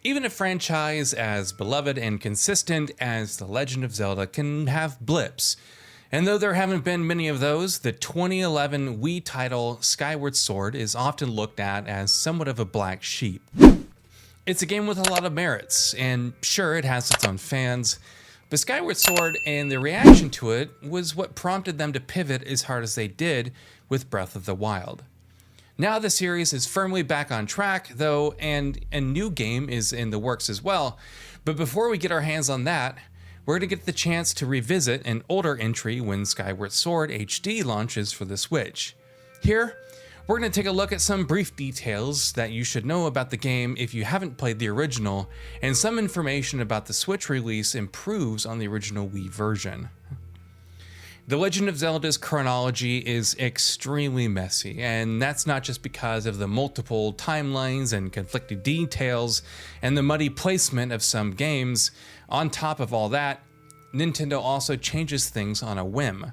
Even a franchise as beloved and consistent as The Legend of Zelda can have blips. And though there haven't been many of those, the 2011 Wii title Skyward Sword is often looked at as somewhat of a black sheep. It's a game with a lot of merits, and sure, it has its own fans, but Skyward Sword and the reaction to it was what prompted them to pivot as hard as they did with Breath of the Wild. Now the series is firmly back on track, though, and a new game is in the works as well. But before we get our hands on that, we're going to get the chance to revisit an older entry when Skyward Sword HD launches for the Switch. Here, we're going to take a look at some brief details that you should know about the game if you haven't played the original, and some information about the Switch release improves on the original Wii version. The Legend of Zelda's chronology is extremely messy, and that's not just because of the multiple timelines and conflicting details and the muddy placement of some games. On top of all that, Nintendo also changes things on a whim.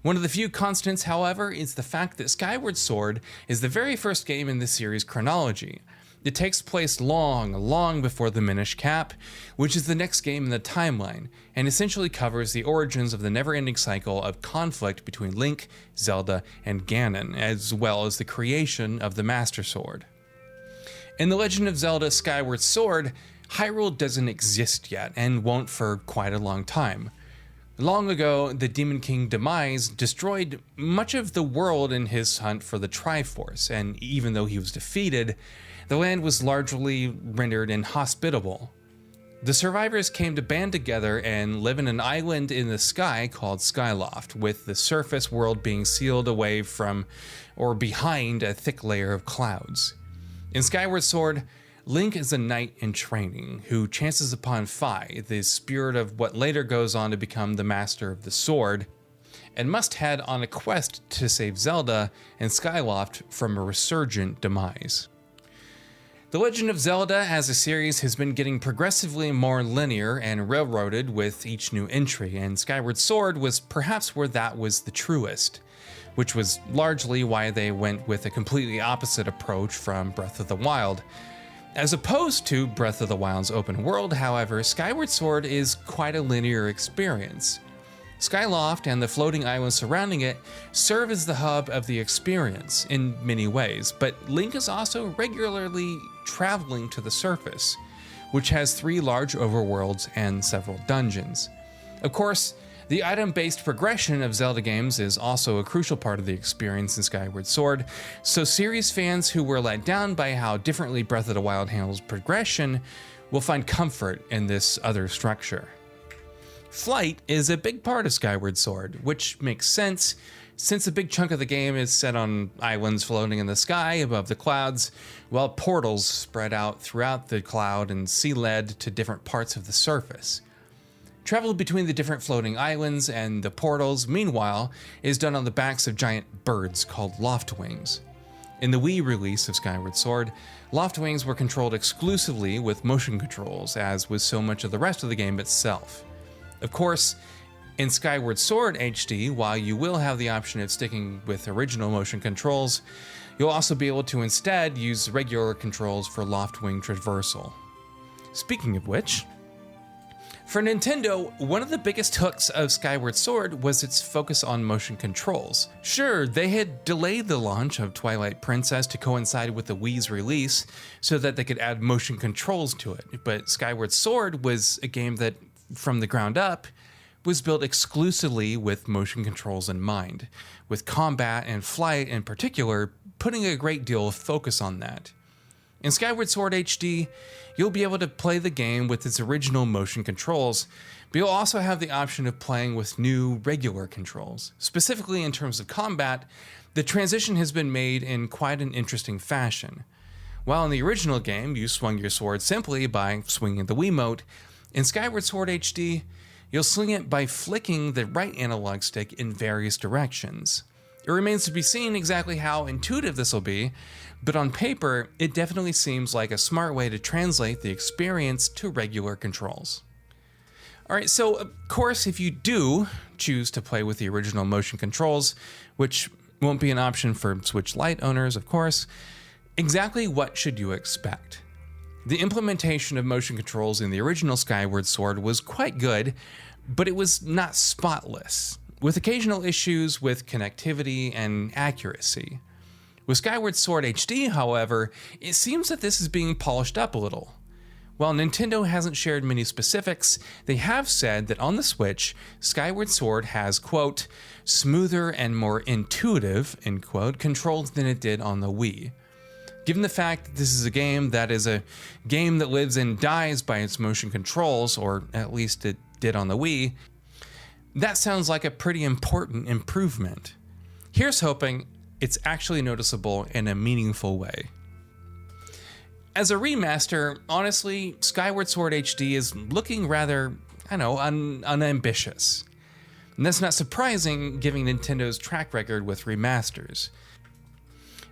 One of the few constants, however, is the fact that Skyward Sword is the very first game in the series' chronology. It takes place long before the Minish Cap, which is the next game in the timeline, and essentially covers the origins of the never-ending cycle of conflict between Link, Zelda, and Ganon, as well as the creation of the Master Sword. In The Legend of Zelda Skyward Sword, Hyrule doesn't exist yet, and won't for quite a long time. Long ago, the Demon King Demise destroyed much of the world in his hunt for the Triforce, and even though he was defeated, the land was largely rendered inhospitable. The survivors came to band together and live in an island in the sky called Skyloft, with the surface world being sealed away from or behind a thick layer of clouds. In Skyward Sword, Link is a knight in training who chances upon Fi, the spirit of what later goes on to become the master of the sword, and must head on a quest to save Zelda and Skyloft from a resurgent demise. The Legend of Zelda as a series has been getting progressively more linear and railroaded with each new entry, and Skyward Sword was perhaps where that was the truest, which was largely why they went with a completely opposite approach from Breath of the Wild. As opposed to Breath of the Wild's open world, however, Skyward Sword is quite a linear experience. Skyloft and the floating islands surrounding it serve as the hub of the experience in many ways, but Link is also regularly traveling to the surface, which has 3 large overworlds and several dungeons. Of course, the item-based progression of Zelda games is also a crucial part of the experience in Skyward Sword, so series fans who were let down by how differently Breath of the Wild handles progression will find comfort in this other structure. Flight is a big part of Skyward Sword, which makes sense since a big chunk of the game is set on islands floating in the sky above the clouds, while portals spread out throughout the cloud and sea-led to different parts of the surface. Travel between the different floating islands and the portals, meanwhile, is done on the backs of giant birds called Loftwings. In the Wii release of Skyward Sword, Loftwings were controlled exclusively with motion controls, as was so much of the rest of the game itself. Of course, in Skyward Sword HD, while you will have the option of sticking with original motion controls, you'll also be able to instead use regular controls for Loftwing traversal. Speaking of which, for Nintendo, one of the biggest hooks of Skyward Sword was its focus on motion controls. Sure, they had delayed the launch of Twilight Princess to coincide with the Wii's release so that they could add motion controls to it, but Skyward Sword was a game that, from the ground up, was built exclusively with motion controls in mind, with combat and flight in particular putting a great deal of focus on that. In Skyward Sword HD, you'll be able to play the game with its original motion controls, but you'll also have the option of playing with new regular controls. Specifically in terms of combat, the transition has been made in quite an interesting fashion. While in the original game, you swung your sword simply by swinging the Wiimote, in Skyward Sword HD, you'll swing it by flicking the right analog stick in various directions. It remains to be seen exactly how intuitive this will be, but on paper, it definitely seems like a smart way to translate the experience to regular controls. Alright, so of course, if you do choose to play with the original motion controls, which won't be an option for Switch Lite owners, of course, exactly what should you expect? The implementation of motion controls in the original Skyward Sword was quite good, but it was not spotless, with occasional issues with connectivity and accuracy. With Skyward Sword HD, however, it seems that this is being polished up a little. While Nintendo hasn't shared many specifics, they have said that on the Switch, Skyward Sword has, quote, smoother and more intuitive, end quote, controls than it did on the Wii. Given the fact that this is a game that lives and dies by its motion controls, or at least it did on the Wii, that sounds like a pretty important improvement. Here's hoping it's actually noticeable in a meaningful way. As a remaster, honestly, Skyward Sword HD is looking rather, unambitious. And that's not surprising given Nintendo's track record with remasters.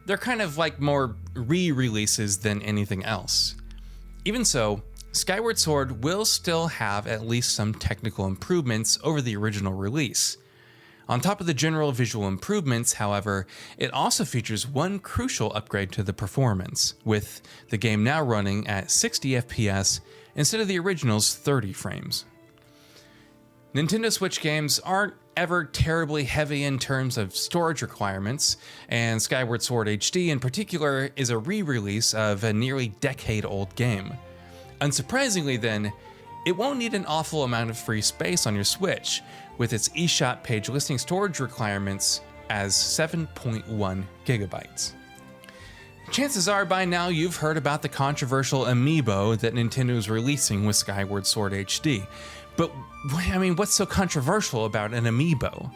They're kind of like more re-releases than anything else. Even so, Skyward Sword will still have at least some technical improvements over the original release. On top of the general visual improvements, however, it also features one crucial upgrade to the performance, with the game now running at 60 FPS instead of the original's 30 frames. Nintendo Switch games aren't ever terribly heavy in terms of storage requirements, and Skyward Sword HD in particular is a re-release of a nearly decade-old game. Unsurprisingly then, it won't need an awful amount of free space on your Switch, with its eShop page listing storage requirements as 7.1 gigabytes. Chances are by now you've heard about the controversial amiibo that Nintendo is releasing with Skyward Sword HD. But, what's so controversial about an amiibo?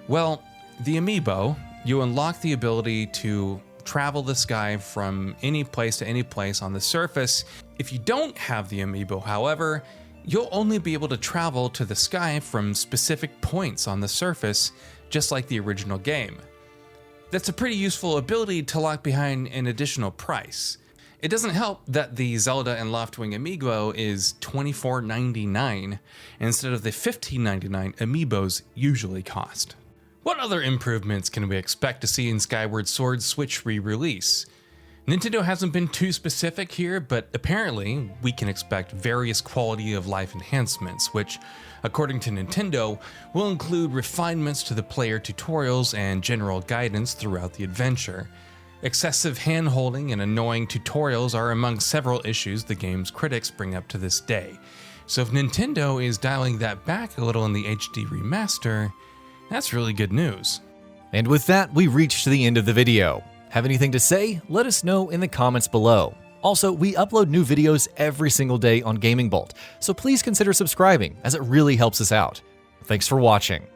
Well, the amiibo, you unlock the ability to travel the sky from any place to any place on the surface. If you don't have the amiibo, however, you'll only be able to travel to the sky from specific points on the surface, just like the original game. That's a pretty useful ability to lock behind an additional price. It doesn't help that the Zelda and Loftwing amiibo is $24.99 instead of the $15.99 amiibos usually cost. What other improvements can we expect to see in Skyward Sword's Switch re-release? Nintendo hasn't been too specific here, but apparently we can expect various quality of life enhancements, which, according to Nintendo, will include refinements to the player tutorials and general guidance throughout the adventure. Excessive hand-holding and annoying tutorials are among several issues the game's critics bring up to this day. So if Nintendo is dialing that back a little in the HD remaster, that's really good news. And with that, we reached the end of the video. Have anything to say? Let us know in the comments below. Also, we upload new videos every single day on Gaming Bolt, so please consider subscribing as it really helps us out. Thanks for watching.